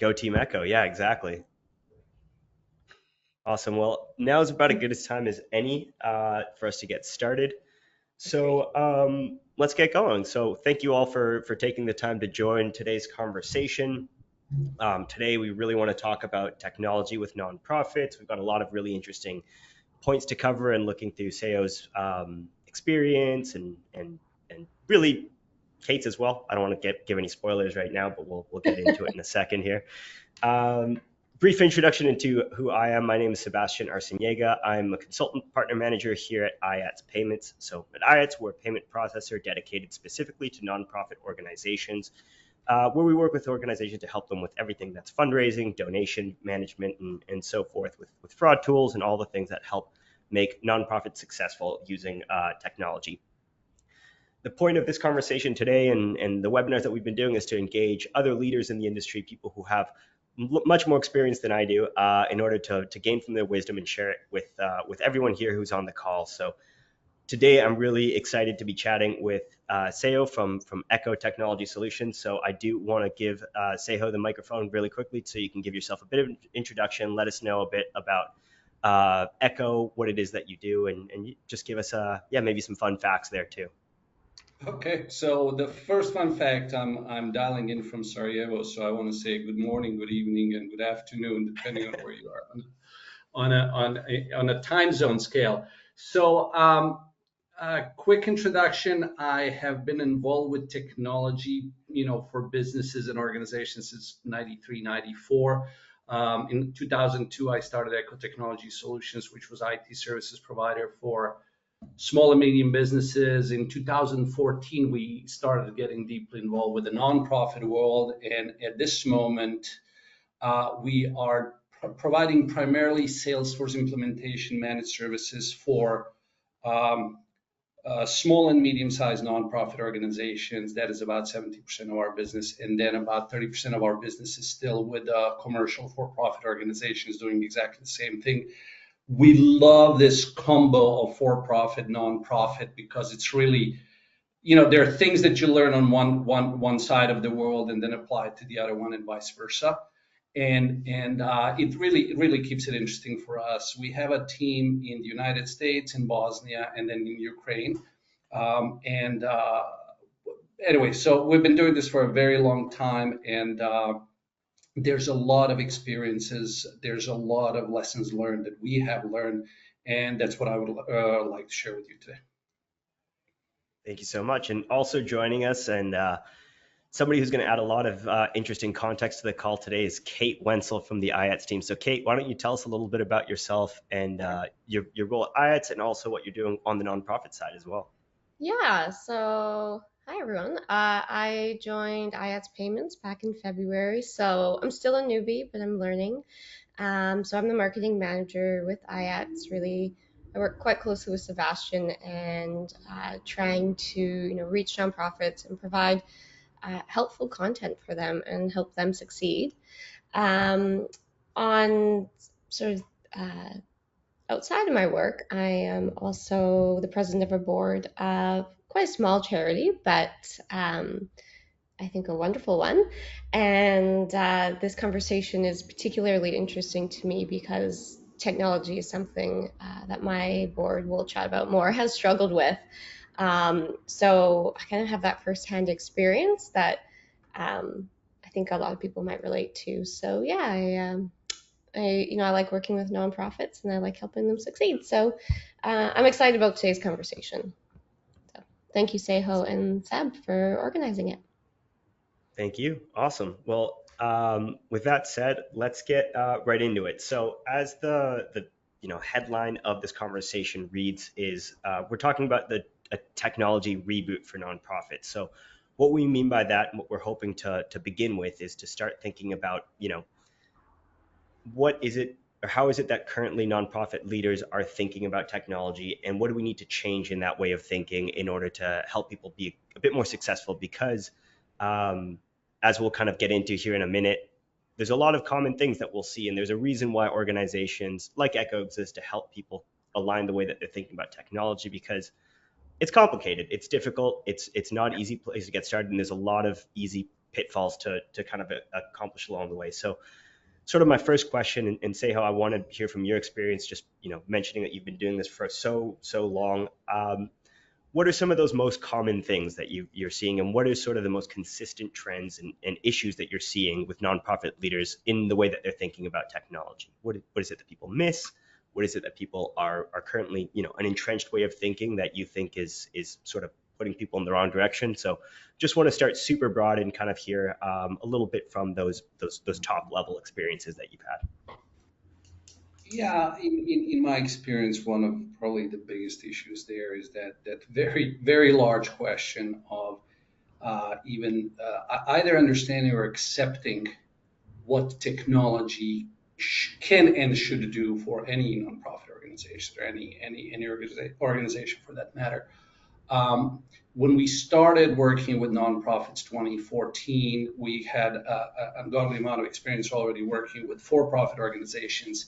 Go Team Echo. Yeah, exactly. Awesome. Well, now is about as good a time as any for us to get started. That's great. So let's get going. So thank you all for taking the time to join today's conversation. Today, we really want to talk about technology with nonprofits. We've got a lot of really interesting points to cover and looking through Seo's experience and really Kate's as well. I don't want to give any spoilers right now, but we'll get into it in a second here. Um, Brief introduction into who I am. My name is Sebastian Arciniega. I'm a consultant partner manager here at iATS Payments. So at iATS, we're a payment processor dedicated specifically to nonprofit organizations, where we work with organizations to help them with everything that's fundraising, donation management, and so forth, with fraud tools and all the things that help make nonprofits successful using technology. The point of this conversation today and the webinars that we've been doing is to engage other leaders in the industry, people who have much more experience than I do, in order to gain from their wisdom and share it with everyone here who's on the call. So today I'm really excited to be chatting with Sejo from Echo Technology Solutions. So I do want to give Sejo the microphone really quickly so you can give yourself a bit of an introduction, let us know a bit about Echo, what it is that you do, and just give us maybe some fun facts there too. Okay, so the first fun fact, I'm dialing in from Sarajevo, so I want to say good morning, good evening, and good afternoon, depending on where you are on a time zone scale. So, a quick introduction. I have been involved with technology, for businesses and organizations since 93, 94. In 2002, I started Echo Technology Solutions, which was IT services provider for small and medium businesses. In 2014, we started getting deeply involved with the nonprofit world. And at this moment, we are providing primarily Salesforce implementation managed services for um, small and medium-sized nonprofit organizations. That is about 70% of our business, and then about 30% of our business is still with commercial for-profit organizations doing exactly the same thing. We love this combo of for-profit, nonprofit, because it's really, there are things that you learn on one side of the world and then apply it to the other one, and vice versa. And it really keeps it interesting for us. We have a team in the United States, in Bosnia, and then in Ukraine. And Anyway, so we've been doing this for a very long time, and there's a lot of experiences. There's a lot of lessons learned that we have learned, and that's what I would like to share with you today. Thank you so much. And also joining us and somebody who's going to add a lot of interesting context to the call today is Kate Wenzel from the iATS team. So Kate, why don't you tell us a little bit about yourself and your role at iATS and also what you're doing on the nonprofit side as well. Yeah, so hi everyone. I joined iATS Payments back in February, so I'm still a newbie, but I'm learning. So I'm the marketing manager with iATS. Really, I work quite closely with Sebastian and trying to reach nonprofits and provide helpful content for them and help them succeed. Um, on sort of outside of my work, I am also the president of a board of quite a small charity, but I think a wonderful one. And this conversation is particularly interesting to me because technology is something that my board will chat about more, has struggled with. So I kind of have that firsthand experience that I think a lot of people might relate to. So yeah, I like working with nonprofits and I like helping them succeed. So I'm excited about today's conversation. So thank you, Seho and Seb, for organizing it. Thank you. Awesome. Well, with that said, let's get right into it. So, as the headline of this conversation reads, is we're talking about the a technology reboot for nonprofits. So, what we mean by that, and what we're hoping to begin with, is to start thinking about what is it or how is it that currently nonprofit leaders are thinking about technology, and what do we need to change in that way of thinking in order to help people be a bit more successful? Because um, as we'll kind of get into here in a minute, there's a lot of common things that we'll see, and there's a reason why organizations like Echo exist to help people align the way that they're thinking about technology, because it's complicated, it's difficult, it's not easy place to get started, and there's a lot of easy pitfalls to kind of accomplish along the way. So sort of my first question, and Sejo, I want to hear from your experience, just mentioning that you've been doing this for so long. What are some of those most common things that you're seeing, and what are sort of the most consistent trends and issues that you're seeing with nonprofit leaders in the way that they're thinking about technology? What is it that people miss? What is it that people are currently, an entrenched way of thinking that you think is sort of putting people in the wrong direction? So just want to start super broad and kind of hear a little bit from those top level experiences that you've had. Yeah, in my experience, one of probably the biggest issues there is that very, very large question of even either understanding or accepting what technology can and should do for any nonprofit organization or any organization for that matter. When we started working with nonprofits 2014, we had an ungodly amount of experience already working with for-profit organizations,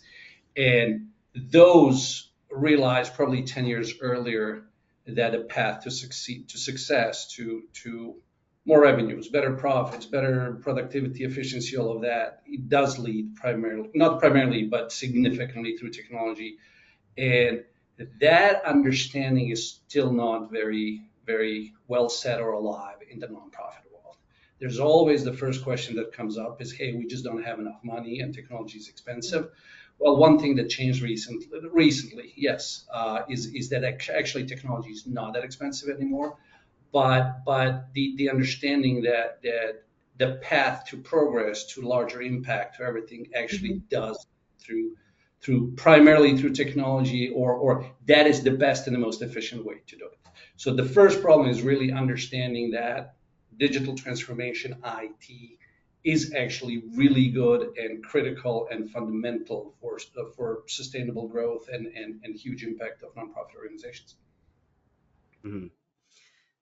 and those realized probably 10 years earlier that a path to success, to more revenues, better profits, better productivity, efficiency, all of that, it does lead not primarily, but significantly through technology. And that understanding is still not very, very well set or alive in the nonprofit world. There's always the first question that comes up is, hey, we just don't have enough money and technology is expensive. Well, one thing that changed recently, yes, is that actually technology is not that expensive anymore. But the understanding that the path to progress, to larger impact, to everything actually does primarily through technology, or that is the best and the most efficient way to do it. So the first problem is really understanding that digital transformation, IT, is actually really good and critical and fundamental for sustainable growth and huge impact of nonprofit organizations. Mm-hmm.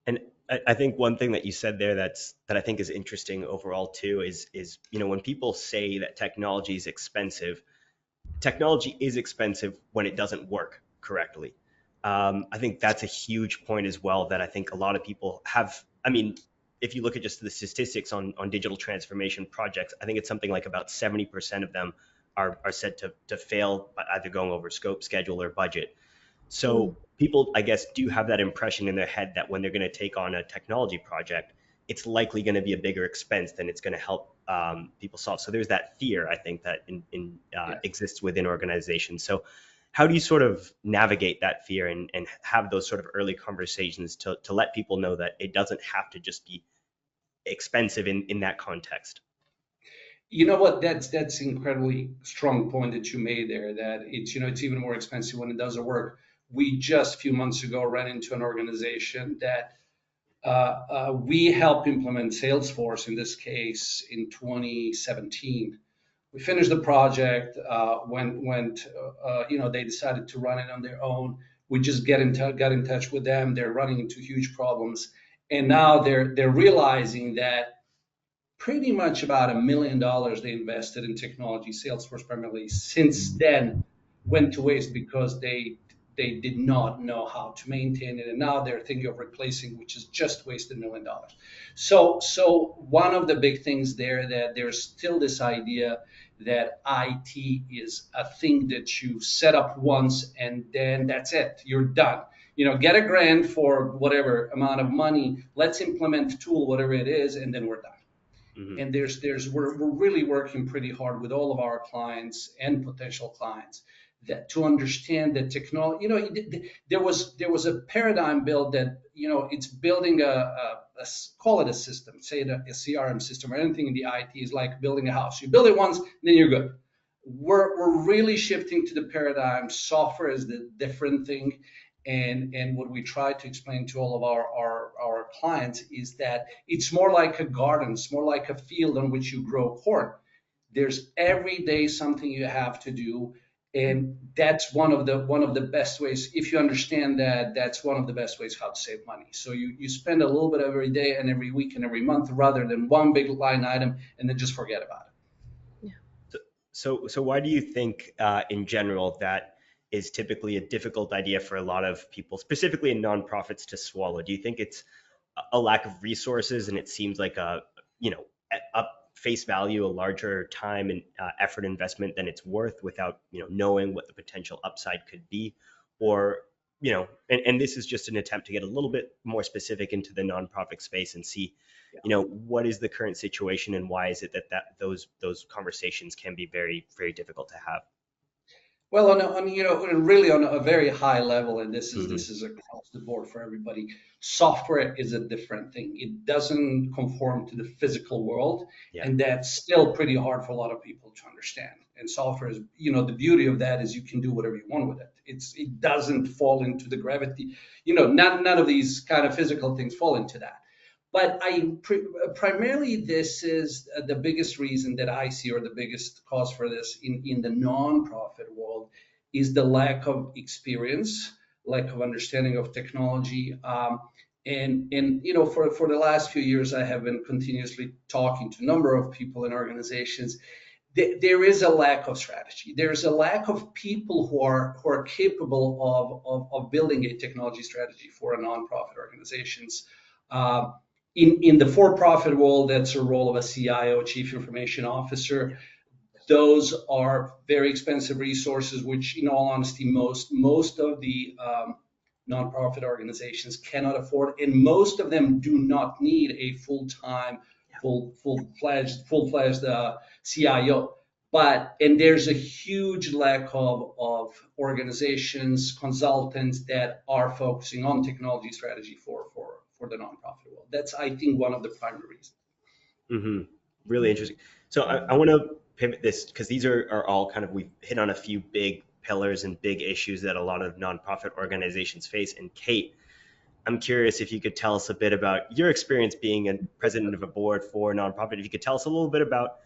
And I think one thing that you said there that I think is interesting overall too is when people say that technology is expensive when it doesn't work correctly. I think that's a huge point as well that I think a lot of people have. I mean, if you look at just the statistics on digital transformation projects, I think it's something like about 70% of them are said to fail by either going over scope, schedule, or budget. So people, I guess, do have that impression in their head that when they're going to take on a technology project, it's likely going to be a bigger expense than it's going to help people solve. So there's that fear, I think, that exists within organizations. So how do you sort of navigate that fear and have those sort of early conversations to let people know that it doesn't have to just be expensive in that context? You know what? That's incredibly strong point that you made there. That it's even more expensive when it doesn't work. We just a few months ago ran into an organization that we helped implement Salesforce in this case in 2017. We finished the project. They decided to run it on their own. We just got in touch with them. They're running into huge problems, and now they're realizing that pretty much about $1 million they invested in technology, Salesforce primarily, since then went to waste because they did not know how to maintain it, and now they're thinking of replacing, which is just wasted $1 million. So one of the big things there, that there's still this idea that IT is a thing that you set up once and then that's it, you're done. Get a grant for whatever amount of money, let's implement the tool, whatever it is, and then we're done. Mm-hmm. And we're really working pretty hard with all of our clients and potential clients that to understand that technology, there was a paradigm built that, it's building call it a system, say a CRM system or anything in the IT is like building a house. You build it once, then you're good. We're really shifting to the paradigm. Software is the different thing. And what we try to explain to all of our clients is that it's more like a garden, it's more like a field on which you grow corn. There's every day something you have to do, and that's one of the best ways. If you understand that, that's one of the best ways how to save money. So you spend a little bit every day and every week and every month, rather than one big line item and then just forget about it. Yeah. So why do you think, in general, that is typically a difficult idea for a lot of people, specifically in nonprofits, to swallow? Do you think it's a lack of resources and it seems like up face value a larger time and effort investment than it's worth without knowing what the potential upside could be, or and this is just an attempt to get a little bit more specific into the nonprofit space and see what is the current situation and why is it that those conversations can be very, very difficult to have. Well, really on a very high level, and this is Hmm. this is across the board for everybody. Software is a different thing. It doesn't conform to the physical world, Yeah. and that's still pretty hard for a lot of people to understand. And software is, the beauty of that is you can do whatever you want with it. It doesn't fall into the gravity. None of these kind of physical things fall into that. But primarily, this is the biggest reason that I see, or the biggest cause for this in the nonprofit world, is the lack of experience, lack of understanding of technology. And for the last few years, I have been continuously talking to a number of people and organizations. There is a lack of strategy. There's a lack of people who are capable of building a technology strategy for a nonprofit organizations. In the for-profit world, that's a role of a CIO, Chief Information Officer. Those are very expensive resources, which, in all honesty, most of the nonprofit organizations cannot afford, and most of them do not need a full-time, full-fledged CIO. And there's a huge lack of organizations, consultants that are focusing on technology strategy for the nonprofit world. That's, I think, one of the primary reasons. Hmm. Really interesting. So I want to pivot this because these are all kind of, we've hit on a few big pillars and big issues that a lot of nonprofit organizations face. And Kate, I'm curious if you could tell us a bit about your experience being a president of a board for a nonprofit. If you could tell us a little bit about,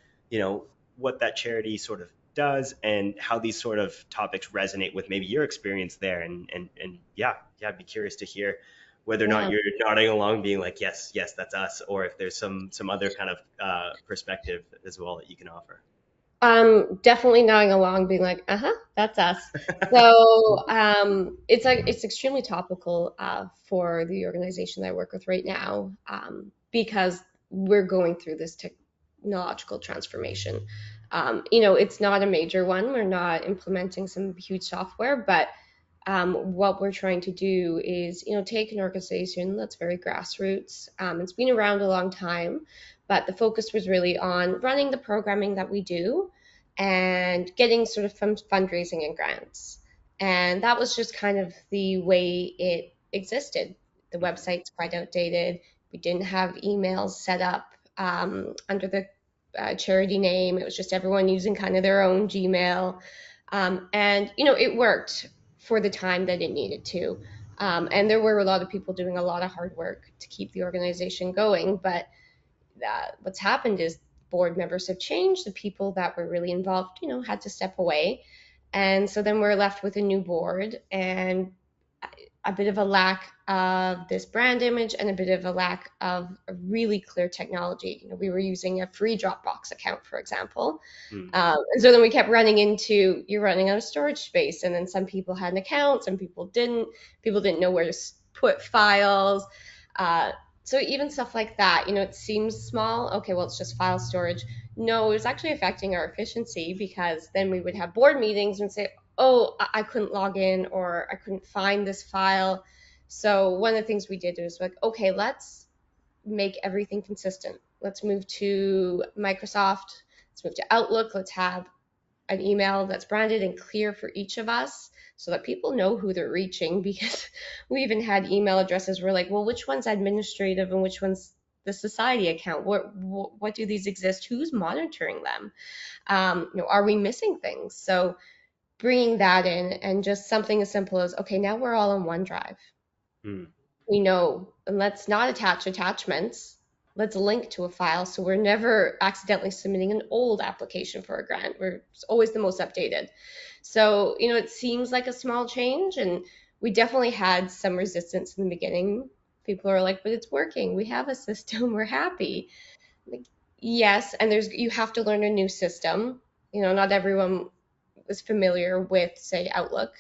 what that charity sort of does and how these sort of topics resonate with maybe your experience there. And yeah, I'd be curious to hear whether or not Yeah. you're nodding along, being like, yes, that's us, or if there's some other kind of perspective as well that you can offer. Definitely nodding along, being like, that's us. So it's extremely topical for the organization that I work with right now, because we're going through this technological transformation. It's not a major one. We're not implementing some huge software, but what we're trying to do is, take an organization that's very grassroots. It's been around a long time, but the focus was really on running the programming that we do and getting sort of fundraising and grants. And that was just kind of the way it existed. The website's quite outdated. We didn't have emails set up under the charity name. It was just everyone using kind of their own Gmail. And, it worked for the time that it needed to. And there were a lot of people doing a lot of hard work to keep the organization going. But what's happened is board members have changed. The people that were really involved, had to step away. And so then we're left with a new board and a bit of a lack of this brand image and a bit of a lack of a really clear technology. We were using a free Dropbox account, for example. Hmm. And so then we kept running into, you're running out of storage space. And then some people had an account, some people didn't. People didn't know where to put files. So even stuff like that, it seems small. Okay, well, it's just file storage. No, it was actually affecting our efficiency because then we would have board meetings and say, oh, I couldn't log in or I couldn't find this file. So one of the things we did was like, okay, let's make everything consistent. Let's move to Microsoft. Let's move to Outlook. Let's have an email that's branded and clear for each of us so that people know who they're reaching, because we even had email addresses where like, well, which one's administrative and which one's the society account? What do these exist? Who's monitoring them? Are we missing things? So bringing that in, and just something as simple as, okay, now we're all on OneDrive. Hmm. We know, and let's not attach attachments. Let's link to a file so we're never accidentally submitting an old application for a grant. It's always the most updated. So, it seems like a small change, and we definitely had some resistance in the beginning. People are like, but it's working. We have a system. We're happy. Like, yes, and you have to learn a new system. Not everyone is familiar with, say, Outlook,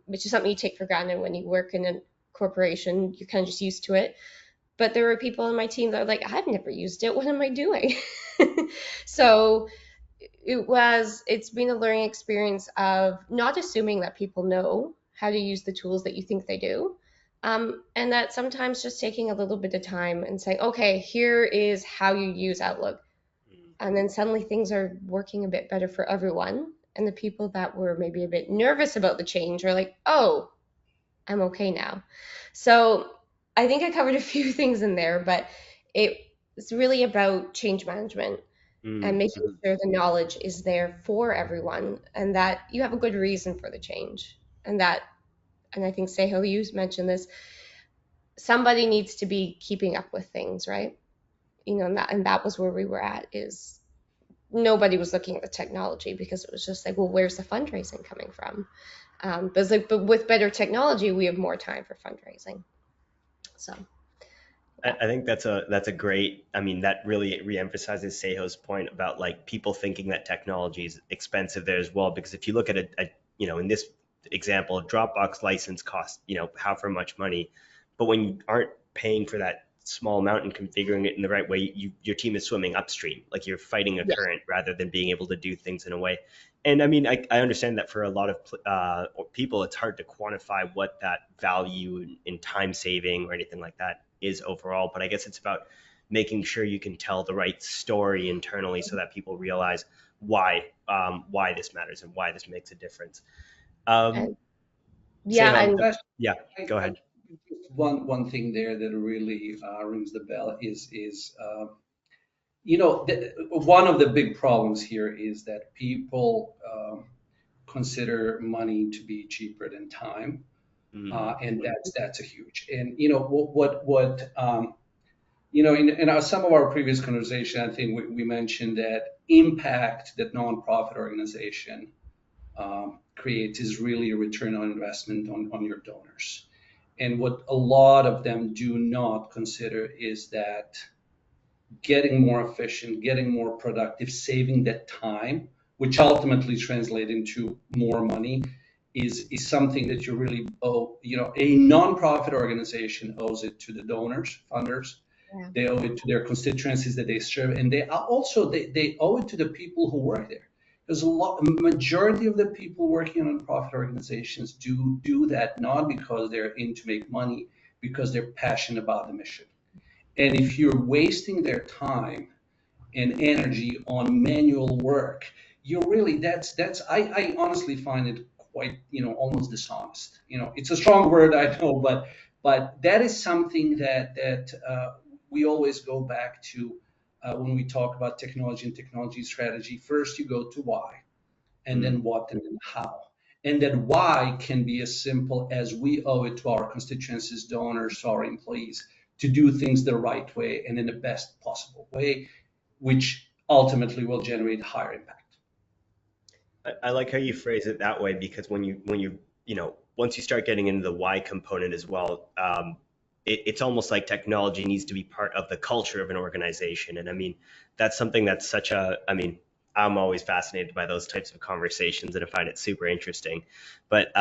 which is something you take for granted when you work in a corporation. You're kind of just used to it. But there were people in my team that are like, I've never used it. What am I doing? So it's been a learning experience of not assuming that people know how to use the tools that you think they do. And that sometimes just taking a little bit of time and saying, okay, here is how you use Outlook. And then suddenly things are working a bit better for everyone. And the people that were maybe a bit nervous about the change are like, oh, I'm okay now. So I think I covered a few things in there, but it's really about change management and making Mm-hmm. sure the knowledge is there for everyone and that you have a good reason for the change. And I think Seho, you mentioned this, somebody needs to be keeping up with things, right? And that was where we were at, is nobody was looking at the technology because it was just like, well, where's the fundraising coming from? But it's like, but with better technology, we have more time for fundraising. So yeah. I think that's a great. I mean, that really reemphasizes Sejo's point about like people thinking that technology is expensive there as well. Because if you look at in this example, a Dropbox license costs however much money, but when you aren't paying for that small amount and configuring it in the right way, your team is swimming upstream, like you're fighting a Yeah. current rather than being able to do things in a way. And I mean, I understand that for a lot of people, it's hard to quantify what that value in time saving or anything like that is overall. But I guess it's about making sure you can tell the right story internally so that people realize why this matters and why this makes a difference. Um, And say yeah, how, and yeah, I, go I, ahead. one thing there that really rings the bell is one of the big problems here is that people consider money to be cheaper than time, Mm, and that's a huge. And what in some of our previous conversation, I think we mentioned that impact that nonprofit organization creates is really a return on investment on your donors. And what a lot of them do not consider is that getting more efficient, getting more productive, saving that time, which ultimately translates into more money, is something that you really owe. A nonprofit organization owes it to the donors, funders. yeah, They owe it to their constituencies that they serve, and they owe it to the people who work there. Because majority of the people working in nonprofit organizations do that not because they're in to make money, because they're passionate about the mission. And if you're wasting their time and energy on manual work, you really I honestly find it quite, almost dishonest. It's a strong word, I know, but that is something that we always go back to when we talk about technology and technology strategy. First, you go to why, and mm. then what, and then how. And then why can be as simple as we owe it to our constituencies, donors, our employees to do things the right way and in the best possible way, which ultimately will generate higher impact. I like how you phrase it that way because when you once you start getting into the why component as well, it's almost like technology needs to be part of the culture of an organization. And I mean, that's something that's such a, I mean, I'm always fascinated by those types of conversations and I find it super interesting. But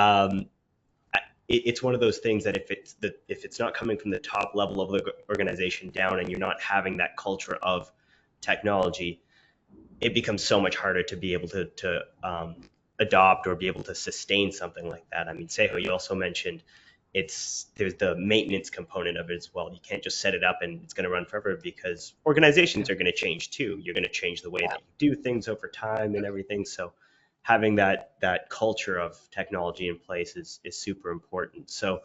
it's one of those things that if it's not coming from the top level of the organization down and you're not having that culture of technology, it becomes so much harder to be able to adopt or be able to sustain something like that. I mean, Seho, you also mentioned there's the maintenance component of it as well. You can't just set it up and it's going to run forever because organizations are going to change too. You're going to change the way that you do things over time and everything. So having that culture of technology in place is super important. So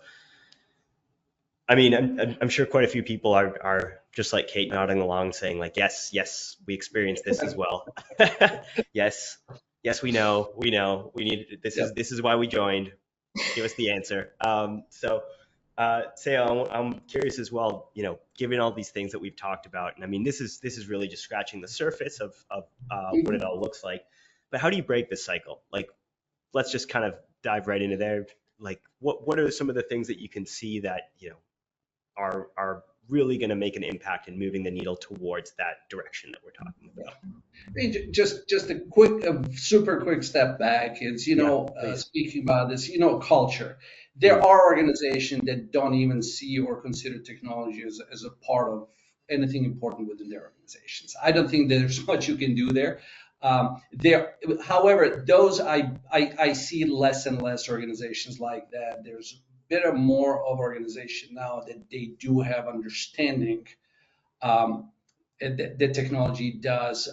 I mean, I'm sure quite a few people are just like Kate nodding along saying like, yes, yes, we experienced this as well. Yes, yes, we need, Yep. this is why we joined. Give us the answer. Say, I'm curious as well, given all these things that we've talked about, and I mean, this is really just scratching the surface of what it all looks like. But how do you break this cycle? Like, let's just kind of dive right into there. Like, what are some of the things that you can see that, are really going to make an impact in moving the needle towards that direction that we're talking about? Just a quick, super quick step back is, Yeah, please. speaking about this, culture. There are organizations that don't even see or consider technology as a part of anything important within their organizations. I don't think there's much you can do there. However, those I see less and less organizations like that. There's a bit of more of organization now that they do have understanding um, that technology does,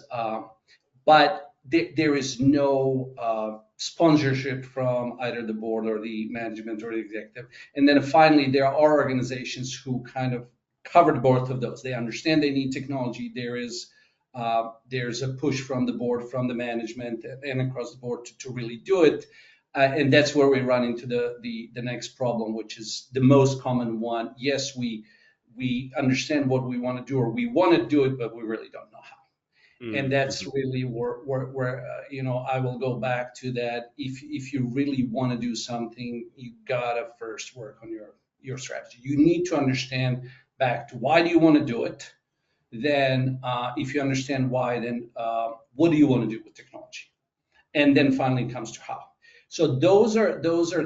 but there is no sponsorship from either the board or the management or the executive. And then finally, there are organizations who kind of covered both of those. They understand they need technology. There's a push from the board, from the management, and across the board to really do it. And that's where we run into the next problem, which is the most common one. Yes, we understand what we want to do, or we want to do it, but we really don't know how. And that's really where I will go back to that. If you really want to do something, you gotta first work on your strategy. You need to understand back to why do you want to do it. Then, if you understand why, then what do you want to do with technology? And then finally comes to how. So those are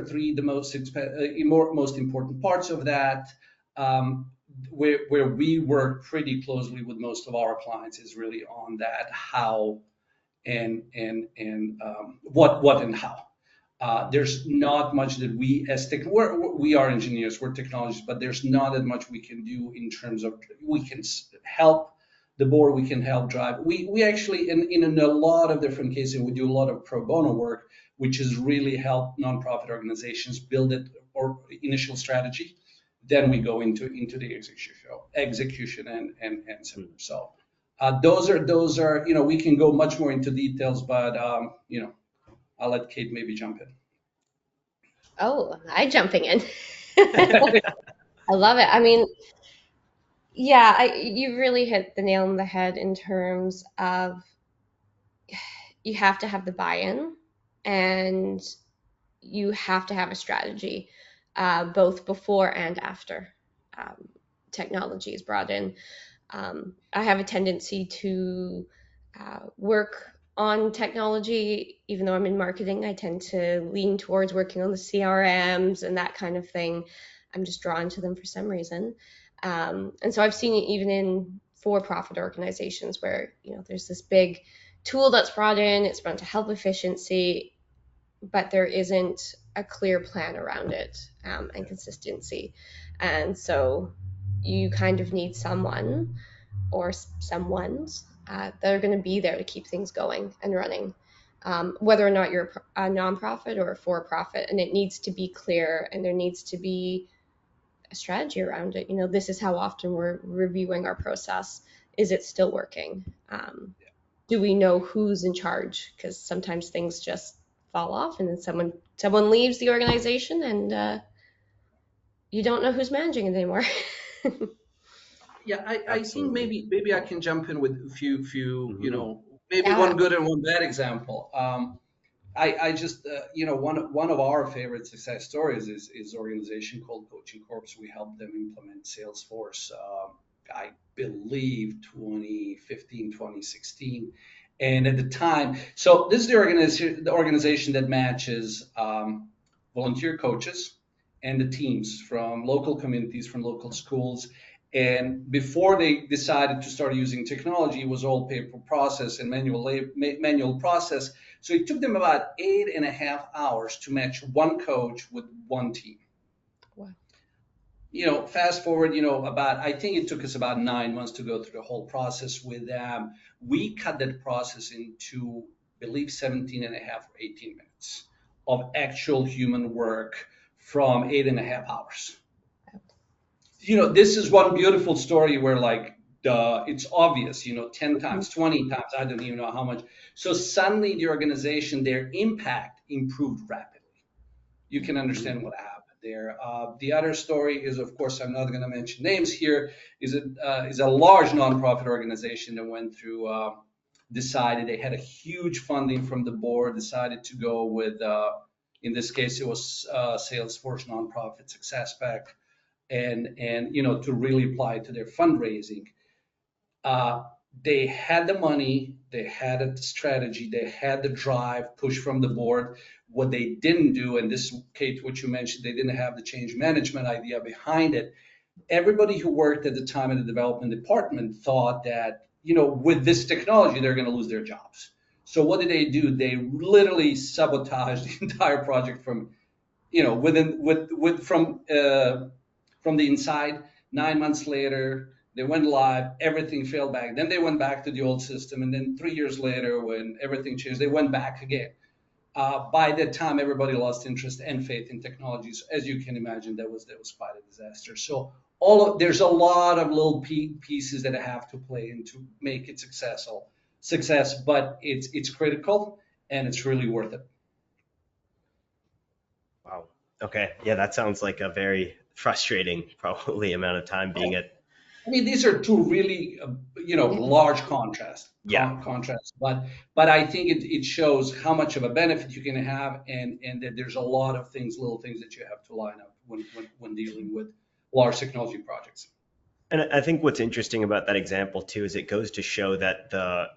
three the most important parts of that. Where we work pretty closely with most of our clients is really on that how and what and how. There's not much that we we are engineers, we're technologists, but there's not that much we can do in terms of we can help the board, we can help drive. We actually in a lot of different cases we do a lot of pro bono work, which is really help nonprofit organizations build it or initial strategy. Then we go into the execution and so those are we can go much more into details, but I'll let Kate maybe jump in. Oh, I jumping in. I love it. I mean, yeah, you really hit the nail on the head in terms of you have to have the buy-in and you have to have a strategy, both before and after technology is brought in. I have a tendency to work on technology, even though I'm in marketing. I tend to lean towards working on the CRMs and that kind of thing. I'm just drawn to them for some reason. And so I've seen it even in for-profit organizations where there's this big tool that's brought in, it's meant to help efficiency, but there isn't a clear plan around it and consistency. And so you kind of need someone or someones that are going to be there to keep things going and running, whether or not you're a nonprofit or a for-profit. And it needs to be clear, and there needs to be a strategy around it. This is how often we're reviewing our process. Is it still working? Do we know who's in charge? Because sometimes things just fall off, and then someone leaves the organization, and you don't know who's managing it anymore. Yeah, I think maybe I can jump in with a few maybe Yeah. one good and one bad example. I just one of our favorite success stories is an organization called Coaching Corps. We helped them implement Salesforce. I believe 2015, 2016. And at the time, so this is the organization that matches volunteer coaches and the teams from local communities, from local schools. And before they decided to start using technology, it was all paper process and manual process. So it took them about 8.5 hours to match one coach with one team. Wow. Fast forward, I think it took us about 9 months to go through the whole process with them. We cut that process into, I believe, 17.5 or 18 minutes of actual human work from 8.5 hours. This is one beautiful story where it's obvious, 10 times, 20 times, I don't even know how much. So suddenly the organization, their impact improved rapidly. You can understand what happened there. The other story is, of course, I'm not going to mention names here, is a large nonprofit organization that went through, decided they had a huge funding from the board, decided to go with, in this case, it was Salesforce Nonprofit SuccessFactors. and to really apply to their fundraising. Uh, they had the money, they had a strategy, they had the drive, push from the board. What they didn't do, and this, Kate, what you mentioned, they didn't have the change management idea behind it. Everybody who worked at the time in the development department thought that, with this technology, they're going to lose their jobs. So what did they do? They literally sabotaged the entire project from, from the inside. 9 months later, they went live, everything failed back. Then they went back to the old system. And then 3 years later, when everything changed, they went back again. By that time, everybody lost interest and faith in technologies. As you can imagine, that was quite a disaster. So there's a lot of little pieces that have to play in to make it success, but it's critical and it's really worth it. Wow. Okay. Yeah, that sounds like a very frustrating, probably amount of time being at. I mean, these are two really, large contrasts, but I think it shows how much of a benefit you can have, and that there's a lot of little things that you have to line up when dealing with large technology projects. And I think what's interesting about that example too is it goes to show that the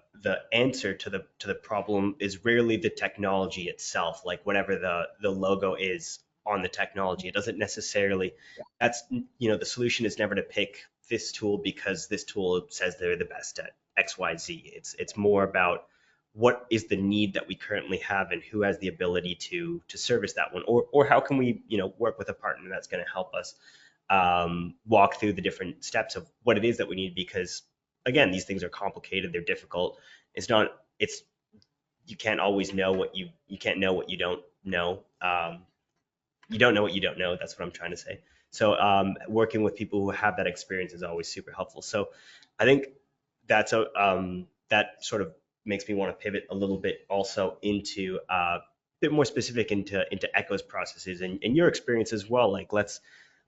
answer to the problem is rarely the technology itself, like whatever the logo is on the technology. It doesn't necessarily, that's, the solution is never to pick this tool because this tool says they're the best at XYZ. It's more about what is the need that we currently have and who has the ability to service that one, or how can we work with a partner that's going to help us walk through the different steps of what it is that we need, because again, these things are complicated, they're difficult. You can't always know what you can't know what you don't know. You don't know what you don't know. That's what I'm trying to say. So working with people who have that experience is always super helpful. So I think that sort of makes me want to pivot a little bit also into a bit more specific into Echo's processes and your experience as well. Like, let's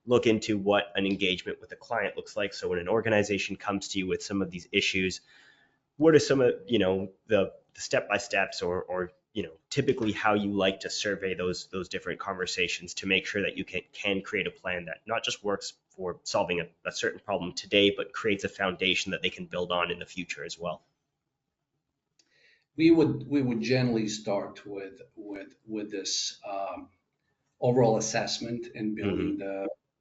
look into what an engagement with a client looks like. So when an organization comes to you with some of these issues, what are some of the step-by-steps or typically how you like to survey those different conversations to make sure that you can create a plan that not just works for solving a certain problem today, but creates a foundation that they can build on in the future as well? We would generally start with this overall assessment and building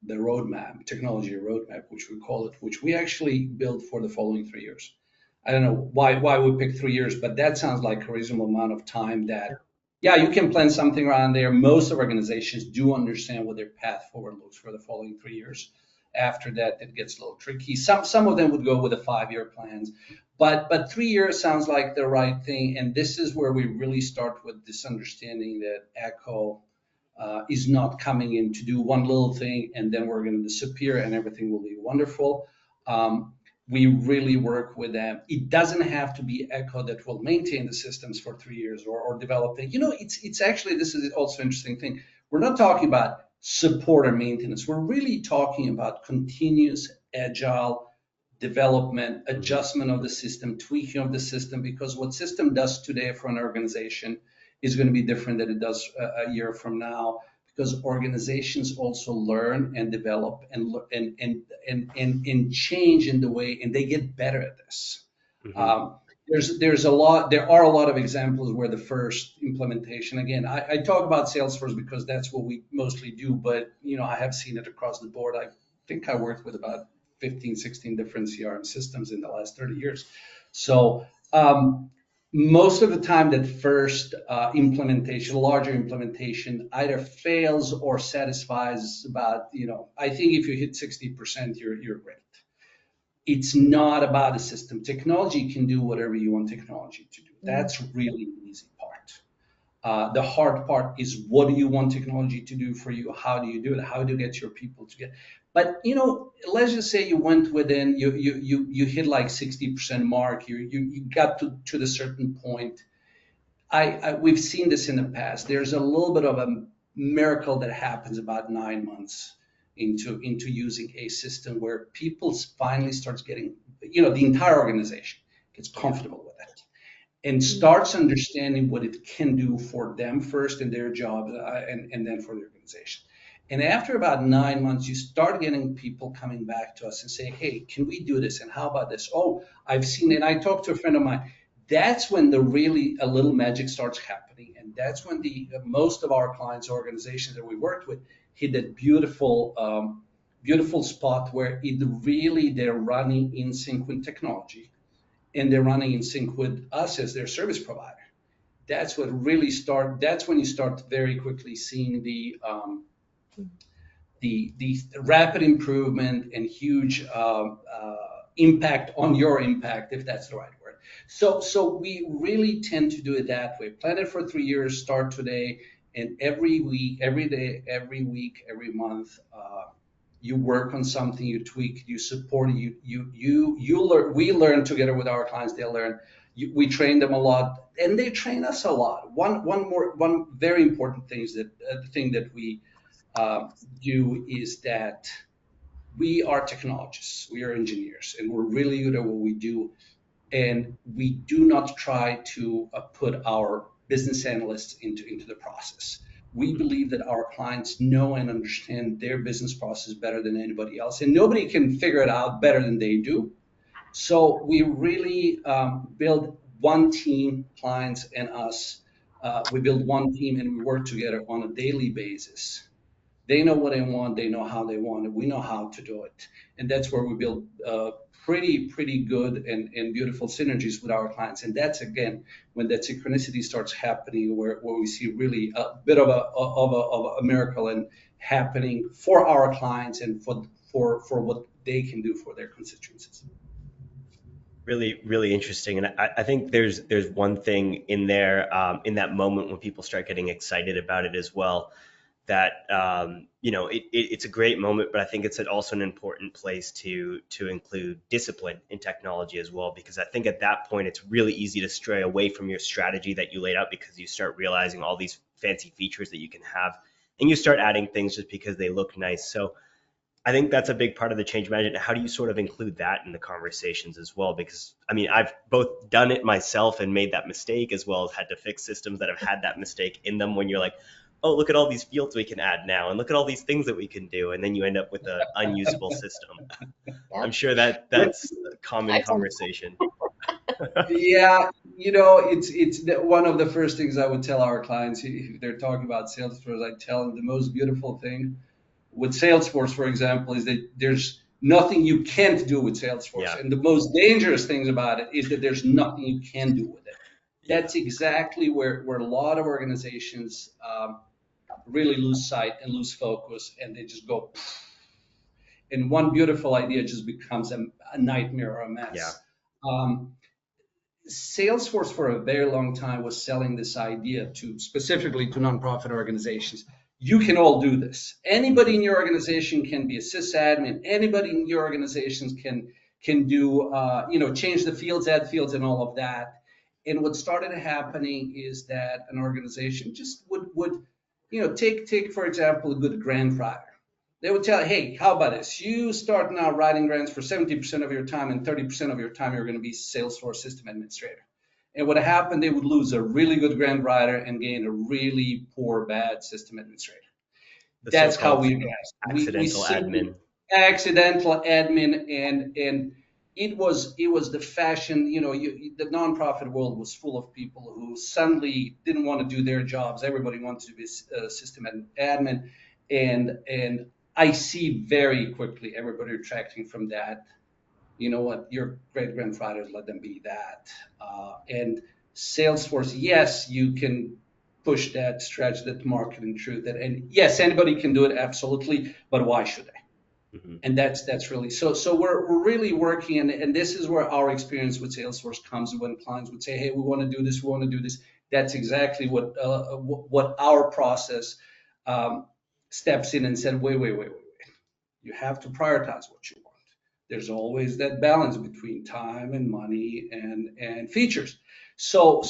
the roadmap, technology roadmap, which we call it, which we actually build for the following 3 years. I don't know why we picked 3 years, but that sounds like a reasonable amount of time that, you can plan something around there. Most organizations do understand what their path forward looks for the following 3 years. After that, it gets a little tricky. Some of them would go with the 5-year plans, but 3 years sounds like the right thing. And this is where we really start with this understanding that Echo is not coming in to do one little thing and then we're going to disappear and everything will be wonderful. We really work with them. It doesn't have to be Echo that will maintain the systems for 3 years or develop it. It's actually, this is also an interesting thing. We're not talking about support or maintenance. We're really talking about continuous agile development, adjustment of the system, tweaking of the system, because what system does today for an organization is going to be different than it does a year from now, because organizations also learn and develop and change in the way, and they get better at this. There are a lot of examples where the first implementation, again, I talk about Salesforce because that's what we mostly do, but I have seen it across the board. I think I worked with about 15, 16 different CRM systems in the last 30 years. So most of the time that first larger implementation either fails or satisfies about, I think if you hit 60%, you're great. It's not about the system. Technology can do whatever you want technology to do. That's really the easy part. The hard part is, what do you want technology to do for you? How do you do it? How do you get your people together? But let's just say you went within, you hit like 60% mark. You got to the certain point. We've seen this in the past. There's a little bit of a miracle that happens about 9 months into using a system where people finally starts getting, the entire organization gets comfortable with it and starts understanding what it can do for them first in their jobs and then for the organization. And after about 9 months, you start getting people coming back to us and say, hey, can we do this? And how about this? Oh, I've seen it. And I talked to a friend of mine. That's when a little magic starts happening. And that's when most of our clients, organizations that we worked with, hit that beautiful spot where they're running in sync with technology, and they're running in sync with us as their service provider. That's when you start very quickly seeing the rapid improvement and huge impact on your impact, if that's the right word. So we really tend to do it that way. Plan it for 3 years, start today, and every week, every day, every week, every month, you work on something, you tweak, you support, you learn. We learn together with our clients. They learn. We train them a lot, and they train us a lot. One very important thing is that the thing that we do is that we are technologists, we are engineers, and we're really good at what we do. And we do not try to put our business analysts into the process. We believe that our clients know and understand their business process better than anybody else, and nobody can figure it out better than they do. So we really build one team, clients and us. We build one team, and we work together on a daily basis. They know what they want. They know how they want it. We know how to do it. And that's where we build pretty good and beautiful synergies with our clients. And that's, again, when that synchronicity starts happening, where we see really a bit of a miracle and happening for our clients and for what they can do for their constituencies. Really, really interesting. And I think there's one thing in there, in that moment when people start getting excited about it as well, that it's a great moment, but I think it's also an important place to include discipline in technology as well, because I think at that point it's really easy to stray away from your strategy that you laid out, because you start realizing all these fancy features that you can have, and you start adding things just because they look nice. So I think that's a big part of the change management. How do you sort of include that in the conversations as well? Because I mean, I've both done it myself and made that mistake, as well as had to fix systems that have had that mistake in them, when you're like, oh, look at all these fields we can add now, and look at all these things that we can do, and then you end up with an unusable system. I'm sure that's a common conversation. Yeah, it's one of the first things I would tell our clients if they're talking about Salesforce. I tell them the most beautiful thing with Salesforce, for example, is that there's nothing you can't do with Salesforce. Yeah. And the most dangerous things about it is that there's nothing you can do with it. Yeah. That's exactly where a lot of organizations really lose sight and lose focus, and they just go, and one beautiful idea just becomes a nightmare or a mess. Yeah. Salesforce for a very long time was selling this idea specifically to nonprofit organizations. You can all do this. Anybody in your organization can be a sysadmin. Anybody in your organizations can do, change the fields, add fields, and all of that. And what started happening is that an organization just would take, for example, a good grant writer. They would tell, hey, how about this? You start now writing grants for 70% of your time, and 30% of your time you're going to be Salesforce system administrator. And what happened, they would lose a really good grant writer and gain a really poor, bad system administrator. That's how we addressed accidental admin. Accidental admin, and it was the fashion. The nonprofit world was full of people who suddenly didn't want to do their jobs. Everybody wanted to be a system admin, and I see very quickly everybody retracting from that. You know what? Your great grandfathers, let them be that. And Salesforce, yes, you can push that, stretch that, marketing truth, and yes, anybody can do it, absolutely. But why should they? Mm-hmm. And that's really so. We're really working, and this is where our experience with Salesforce comes. When clients would say, "Hey, we want to do this, we want to do this," that's exactly what our process steps in and said, wait. You have to prioritize what you want. There's always that balance between time and money and features. So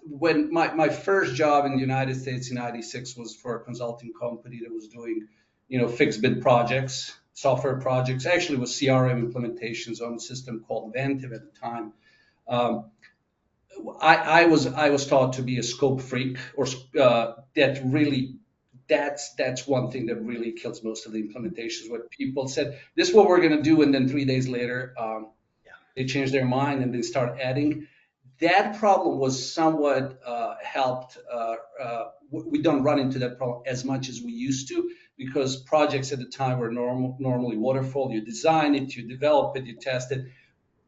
when my first job in the United States in '96 was for a consulting company that was doing, fixed bid projects, software projects, actually was CRM implementations on a system called Ventive at the time. I was taught to be a scope freak, or that really that's one thing that really kills most of the implementations. What people said, this is what we're going to do, and then 3 days later, they change their mind and then start adding. That problem was somewhat helped. We don't run into that problem as much as we used to, because projects at the time were normally waterfall. You design it, you develop it, you test it.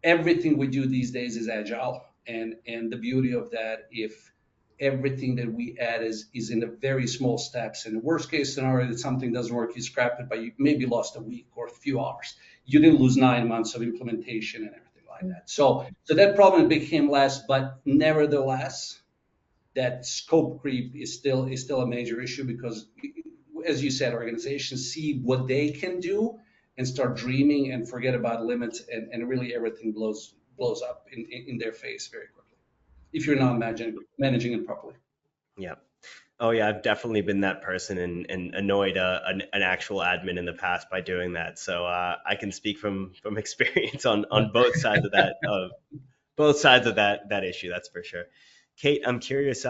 Everything we do these days is agile, and the beauty of that, if everything that we add is in a very small steps. In the worst case scenario that something doesn't work, you scrap it, but you maybe lost a week or a few hours. You didn't lose 9 months of implementation and everything like that. So that problem became less, but nevertheless, that scope creep is still a major issue, because, as you said, organizations see what they can do and start dreaming and forget about limits, and really everything blows up in their face very quickly if you're not managing it properly. Yeah. Oh yeah, I've definitely been that person and annoyed an actual admin in the past by doing that. So I can speak from experience on both sides of that that issue. That's for sure. Kate, I'm curious.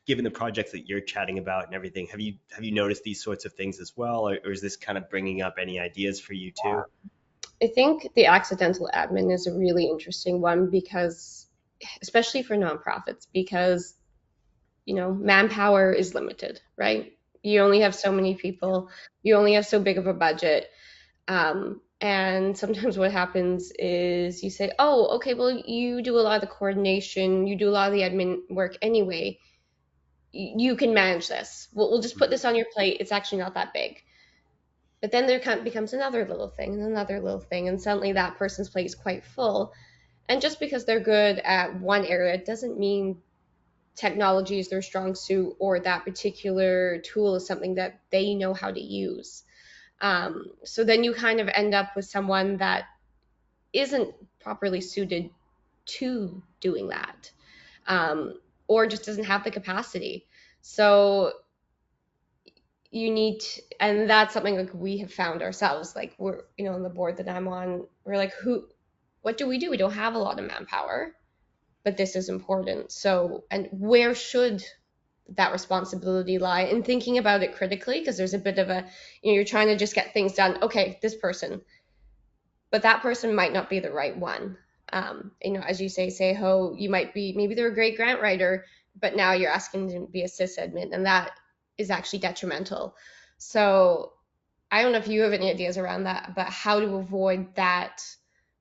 Given the projects that you're chatting about and everything, have you noticed these sorts of things as well, or is this kind of bringing up any ideas for you too? I think the accidental admin is a really interesting one, because, especially for nonprofits, because manpower is limited, right? You only have so many people, you only have so big of a budget. And sometimes what happens is you say, oh, okay, well, you do a lot of the coordination, you do a lot of the admin work anyway. You can manage this. We'll just put this on your plate. It's actually not that big. But then there becomes another little thing and another little thing, and suddenly that person's plate is quite full. And just because they're good at one area doesn't mean technology is their strong suit, or that particular tool is something that they know how to use. So then you kind of end up with someone that isn't properly suited to doing that, or just doesn't have the capacity. So you need to, and that's something like we have found ourselves, like we're on the board that I'm on, we're like, what do? We don't have a lot of manpower, but this is important. So, and where should that responsibility lie? And thinking about it critically, because there's a bit of a, you're trying to just get things done. Okay, this person, but that person might not be the right one. As you say, Sejo, maybe they're a great grant writer, but now you're asking them to be a sysadmin, and that is actually detrimental. So I don't know if you have any ideas around that, but how to avoid that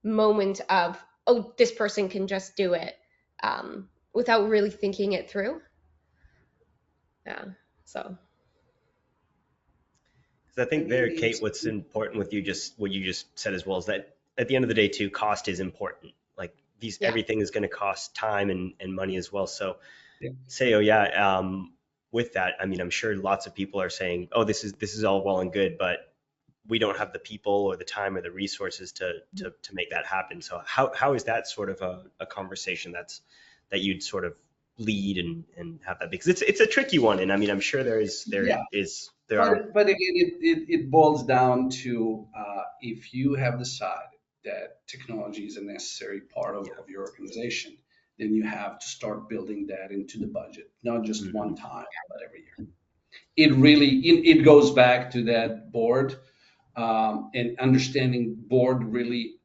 moment of, oh, this person can just do it, without really thinking it through. Yeah. So. Because I think there, Kate, what's important with what you just said as well is that at the end of the day, too, cost is important. Like everything is going to cost time and money as well. So, with that, I mean, I'm sure lots of people are saying, oh, this is all well and good, but we don't have the people or the time or the resources to make that happen. So how is that sort of a conversation that you'd sort of lead and have that, because it's a tricky one, and I mean, I'm sure there are. But again, it boils down to if you have decided that technology is a necessary part of your organization, then you have to start building that into the budget, not just one time, but every year. It goes back to that board, and understanding board really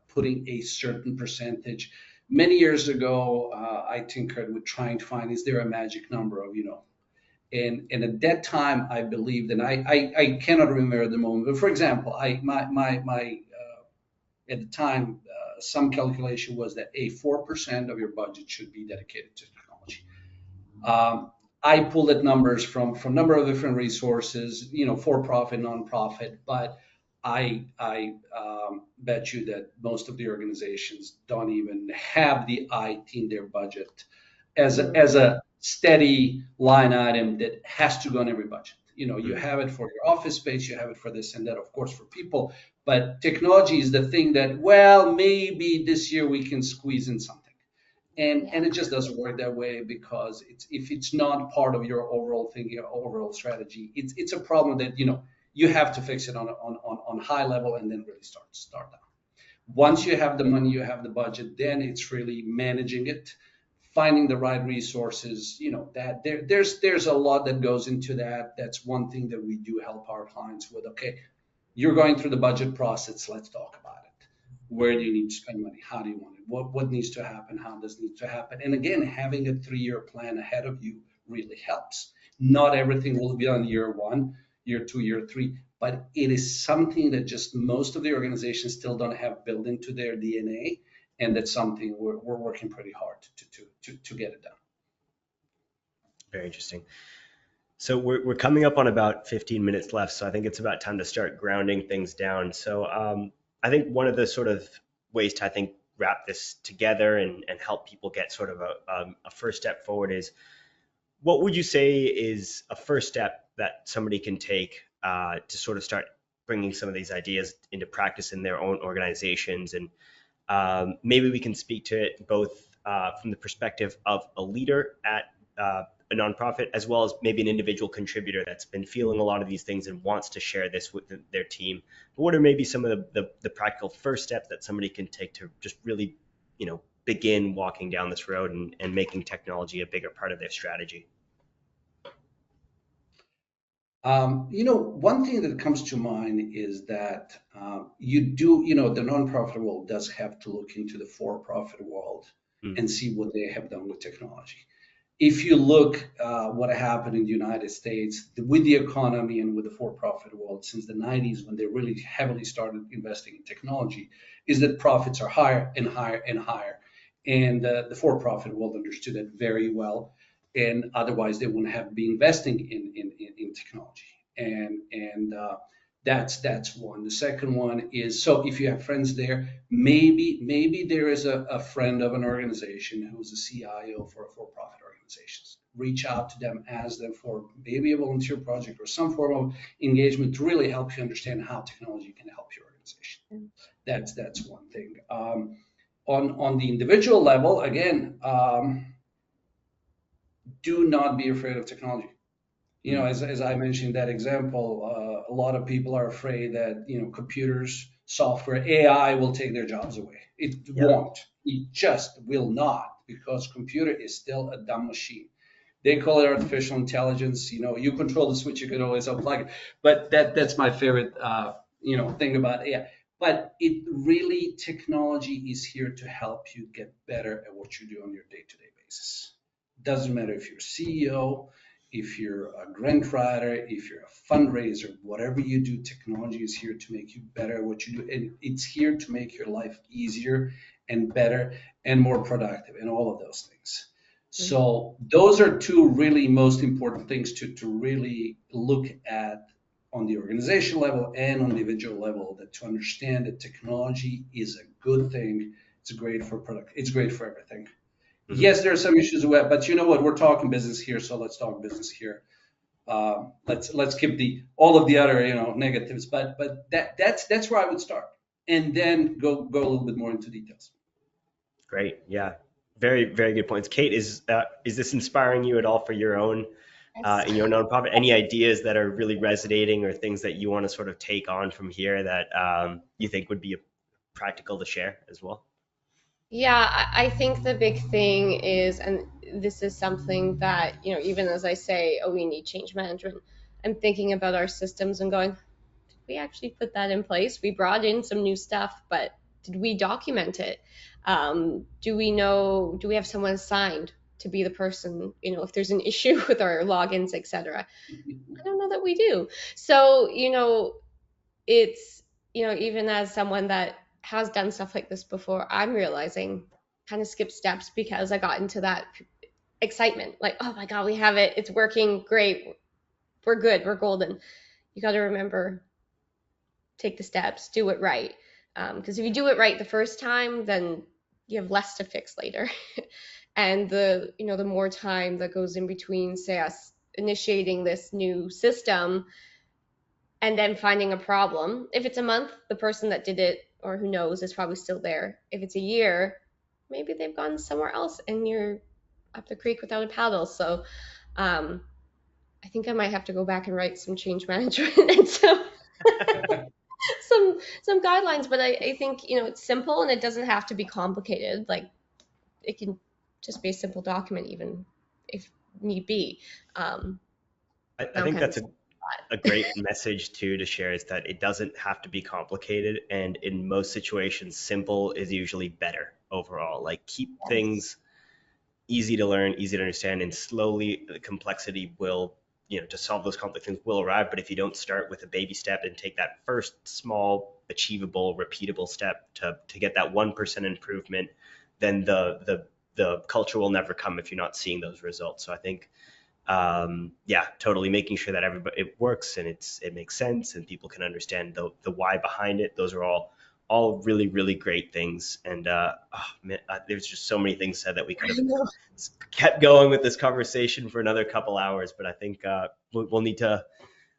putting a certain percentage. Many years ago, I tinkered with trying to find, is there a magic number of, and at that time, I believed, and I cannot remember the moment, but for example, at the time, some calculation was that 4% of your budget should be dedicated to technology. I pulled at numbers from a number of different resources, for profit, non-profit, but I bet you that most of the organizations don't even have the IT in their budget as a steady line item that has to go on every budget. You have it for your office space, you have it for this and that, of course, for people, but technology is the thing that, well, maybe this year we can squeeze in something. And it just doesn't work that way, because if it's not part of your overall thinking, your overall strategy, it's a problem that you have to fix it on high level and then really start down. Once you have the money, you have the budget, then it's really managing it, finding the right resources, that there's a lot that goes into that. That's one thing that we do help our clients with. Okay, you're going through the budget process. Let's talk about it. Where do you need to spend money? How do you want it? What needs to happen? How does it need to happen? And again, having a 3-year plan ahead of you really helps. Not everything will be on year 1, year 2, year 3, but it is something that just most of the organizations still don't have built into their DNA, and that's something we're working pretty hard to get it done. Very interesting. So we're coming up on about 15 minutes left, so I think it's about time to start grounding things down. So I think one of the sort of ways to, I think, wrap this together and help people get sort of a first step forward is, what would you say is a first step that somebody can take to sort of start bringing some of these ideas into practice in their own organizations? And maybe we can speak to it both from the perspective of a leader at a nonprofit, as well as maybe an individual contributor that's been feeling a lot of these things and wants to share this with their team. But what are maybe some of the practical first steps that somebody can take to just really, begin walking down this road and making technology a bigger part of their strategy? One thing that comes to mind is that the nonprofit world does have to look into the for-profit world and see what they have done with technology. If you look what happened in the United States with the economy and with the for-profit world since the 90s, when they really heavily started investing in technology, is that profits are higher and higher and higher. And the for-profit world understood that very well. And otherwise, they wouldn't have been investing in technology. And that's one. The second one is, so if you have friends there, maybe there is a friend of an organization who's a CIO for a for-profit organization. Reach out to them, ask them for maybe a volunteer project or some form of engagement to really help you understand how technology can help your organization. That's one thing. On the individual level, again, do not be afraid of technology. As I mentioned that example, a lot of people are afraid that computers, software, AI will take their jobs away. It won't. It just will not, because computer is still a dumb machine. They call it artificial intelligence. You control the switch, you can always unplug it. But that's my favorite thing about AI. But technology is here to help you get better at what you do on your day-to-day basis. Doesn't matter if you're CEO, if you're a grant writer, if you're a fundraiser, whatever you do, technology is here to make you better at what you do. And it's here to make your life easier and better and more productive and all of those things. So those are two really most important things to really look at on the organization level and on the individual level, that to understand that technology is a good thing. It's great for product. It's great for everything. Yes, there are some issues with it, but you know what? We're talking business here, so let's talk business here. Let's keep all of the other negatives, but that's where I would start, and then go a little bit more into details. Great, yeah, very very good points. Kate, is this inspiring you at all for your own in your nonprofit? Any ideas that are really resonating, or things that you want to sort of take on from here that you think would be practical to share as well? Yeah, I think the big thing is, and this is something that, even as I say, oh, we need change management, I'm thinking about our systems and going, did we actually put that in place? We brought in some new stuff, but did we document it? Do we have someone assigned to be the person, if there's an issue with our logins, etc.? I don't know that we do. So, it's, even as someone that has done stuff like this before, I'm realizing kind of skip steps because I got into that excitement. Like, oh my God, we have it. It's working great. We're good. We're golden. You got to remember, take the steps, do it right. Because if you do it right the first time, then you have less to fix later. And the more time that goes in between, say, us initiating this new system and then finding a problem. If it's a month, the person that did it, or who knows, is probably still there. If it's a year, maybe they've gone somewhere else and you're up the creek without a paddle. So I think I might have to go back and write some change management and some guidelines. But I think it's simple, and it doesn't have to be complicated. Like, it can just be a simple document, even if need be. I Now I'm think kind of that's a great message too to share, is that it doesn't have to be complicated, and in most situations simple is usually better overall. Like, keep yes. things easy to learn, easy to understand, and slowly the complexity will, to solve those complex things will arrive. But if you don't start with a baby step and take that first small, achievable, repeatable step to get that 1% improvement, then the culture will never come if you're not seeing those results. So I think, yeah, totally making sure that everybody, it works and it makes sense and people can understand the why behind it. Those are all really, really great things. And oh, man, there's just so many things said that we could I have know. kept going with this conversation for another couple hours, but I think we'll need to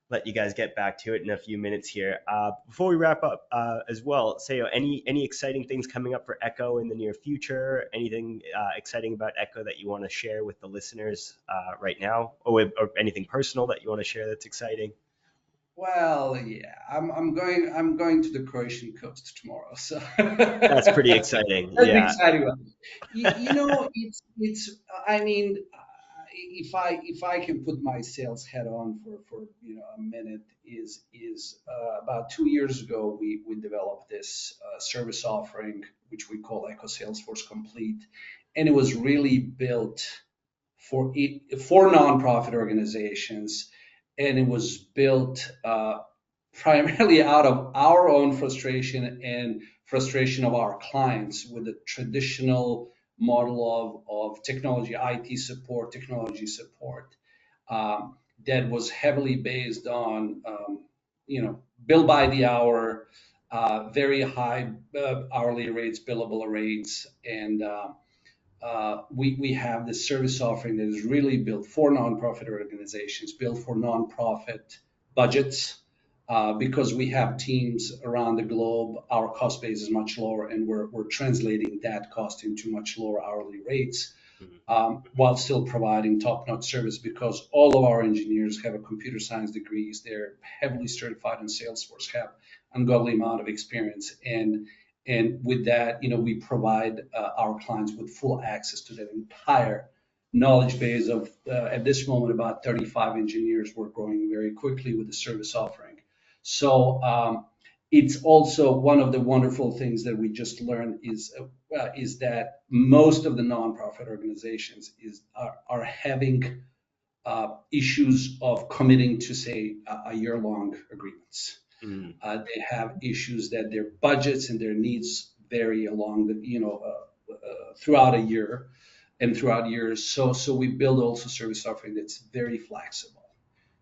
let you guys get back to it in a few minutes here. Before we wrap up, as well, Seyo, any exciting things coming up for Echo in the near future? Anything exciting about Echo that you want to share with the listeners right now, or anything personal that you want to share that's exciting? Well, yeah, I'm going to the Croatian coast tomorrow, so That's pretty that's exciting. an Yeah. exciting one. It's I mean, if I can put my sales hat on for a minute, is about 2 years ago we developed this service offering which we call Echo Salesforce Complete, and it was really built for nonprofit organizations, and it was built primarily out of our own frustration and frustration of our clients with the traditional model of technology, IT support, technology support, that was heavily based on, bill by the hour, very high hourly rates, billable rates, and we have this service offering that is really built for nonprofit organizations, built for nonprofit budgets. Because we have teams around the globe, our cost base is much lower, and we're translating that cost into much lower hourly rates, while still providing top-notch service, because all of our engineers have a computer science degrees. They're heavily certified in Salesforce, have ungodly amount of experience, and with that, we provide our clients with full access to that entire knowledge base of, at this moment, about 35 engineers. We're growing very quickly with the service offering. So it's also one of the wonderful things that we just learned is that most of the nonprofit organizations are having issues of committing to, say, a year-long agreements. Mm. They have issues that their budgets and their needs vary along throughout a year and throughout years. So we build also service offering that's very flexible.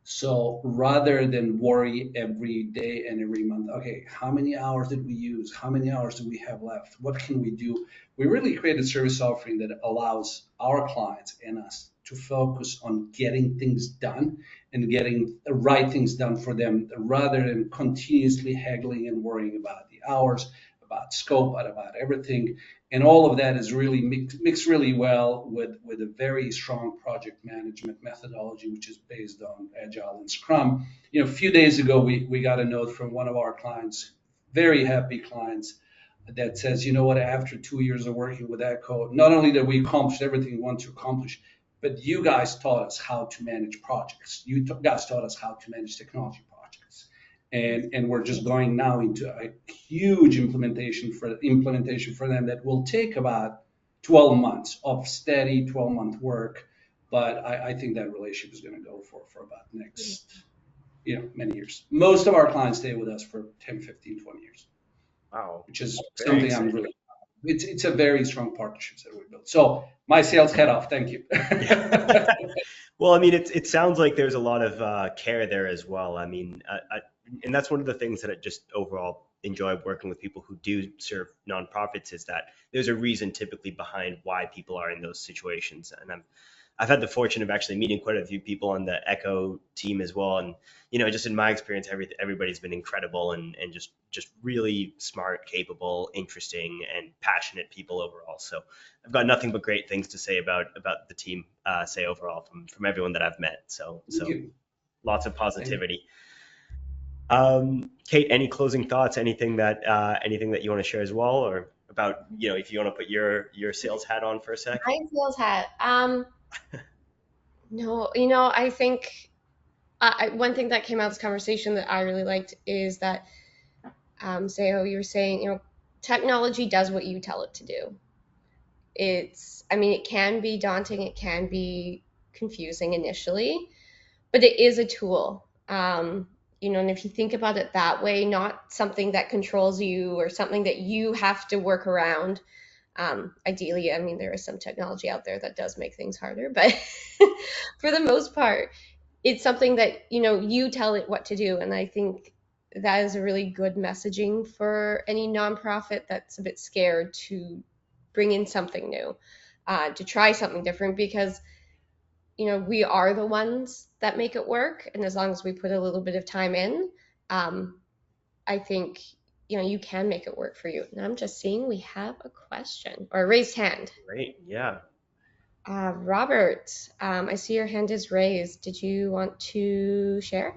So rather than worry every day and every month, okay, how many hours did we use? How many hours do we have left? What can we do? We really created a service offering that allows our clients and us to focus on getting things done and getting the right things done for them, rather than continuously haggling and worrying about the hours, about scope, about everything. And all of that is really mixed really well with a very strong project management methodology, which is based on Agile and Scrum. A few days ago, we got a note from one of our clients, very happy clients, that says, you know what, after 2 years of working with Echo, not only did we accomplish everything we want to accomplish, but you guys taught us how to manage projects. You guys taught us how to manage technology projects. And we're just going now into a huge implementation for them that will take about 12 months of steady 12-month work. But I think that relationship is going to go for about the next many years. Most of our clients stay with us for 10, 15, 20 years, Wow. which is Very something I'm exciting. really it's a very strong partnership that we built. So my sales head off. Thank you. Yeah. Well, I mean, it sounds like there's a lot of care there as well. I mean, and that's one of the things that I just overall enjoy working with people who do serve nonprofits, is that there's a reason typically behind why people are in those situations. And I've had the fortune of actually meeting quite a few people on the Echo team as well. And, just in my experience, everybody's been incredible, and just really smart, capable, interesting, and passionate people overall. So I've got nothing but great things to say about the team, say overall from everyone that I've met. So Thank you. lots of Thank you. positivity. Kate, any closing thoughts? Anything that you want to share as well, or about, if you want to put your sales hat on for a sec. My sales hat. No, I think one thing that came out of this conversation that I really liked is that, Seho, you were saying, technology does what you tell it to do. I mean, it can be daunting, it can be confusing initially, but it is a tool. And if you think about it that way, not something that controls you or something that you have to work around. Ideally, I mean, there is some technology out there that does make things harder, but for the most part, it's something that, you tell it what to do. And I think that is a really good messaging for any nonprofit that's a bit scared to bring in something new, to try something different, because we are the ones that make it work. And as long as we put a little bit of time in, I think, you can make it work for you. And I'm just seeing we have a question or a raised hand. Great. Yeah. Robert, I see your hand is raised. Did you want to share?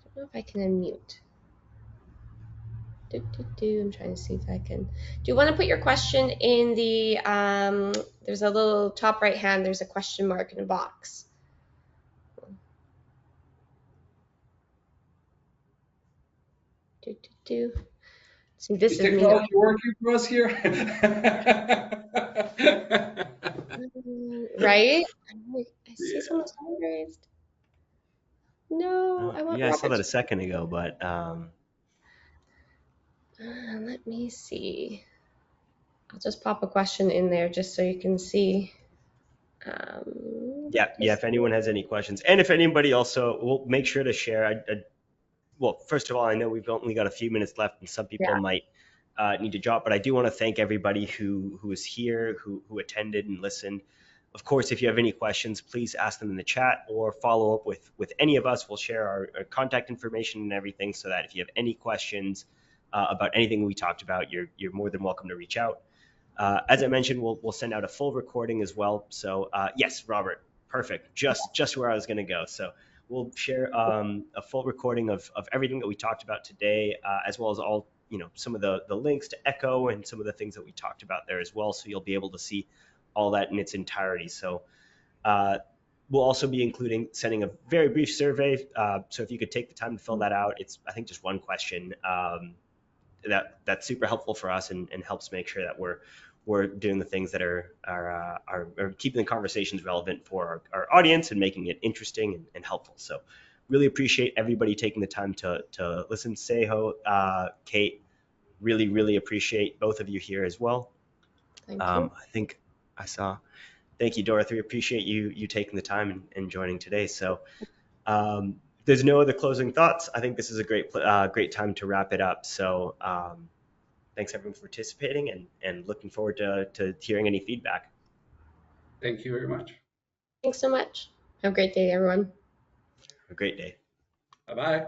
I don't know if I can unmute. I'm trying to see if I can. Do you want to put your question in the, there's a little top right hand, there's a question mark in a box. So this Is is technology working for us here? Right? I see someone's hand raised. No, I want Yeah, I saw Robert. that a second ago, but Let me see. I'll just pop a question in there just so you can see. yeah. If anyone has any questions, and if anybody also, will make sure to share. Well, first of all, I know we've only got a few minutes left, and some people might need to drop, but I do want to thank everybody who was here, who attended and listened. Of course, if you have any questions, please ask them in the chat or follow up with any of us. We'll share our contact information and everything, so that if you have any questions about anything we talked about, you're more than welcome to reach out. As I mentioned, we'll send out a full recording as well. So yes, Robert, perfect. Just where I was going to go. So we'll share a full recording of everything that we talked about today, as well as all, some of the links to Echo and some of the things that we talked about there as well. So you'll be able to see all that in its entirety. So we'll also be sending a very brief survey. So if you could take the time to fill that out, it's, I think, just one question. That's super helpful for us and helps make sure that we're doing the things that are keeping the conversations relevant for our audience and making it interesting and helpful. So really appreciate everybody taking the time to listen. Sejo, Kate, really appreciate both of you here as well. Thank you. I think I saw. Thank you, Dorothy. Appreciate you taking the time and joining today. So there's no other closing thoughts. I think this is a great time to wrap it up. So thanks everyone for participating, and looking forward to hearing any feedback. Thank you very much. Thanks so much. Have a great day, everyone. Have a great day. Bye-bye.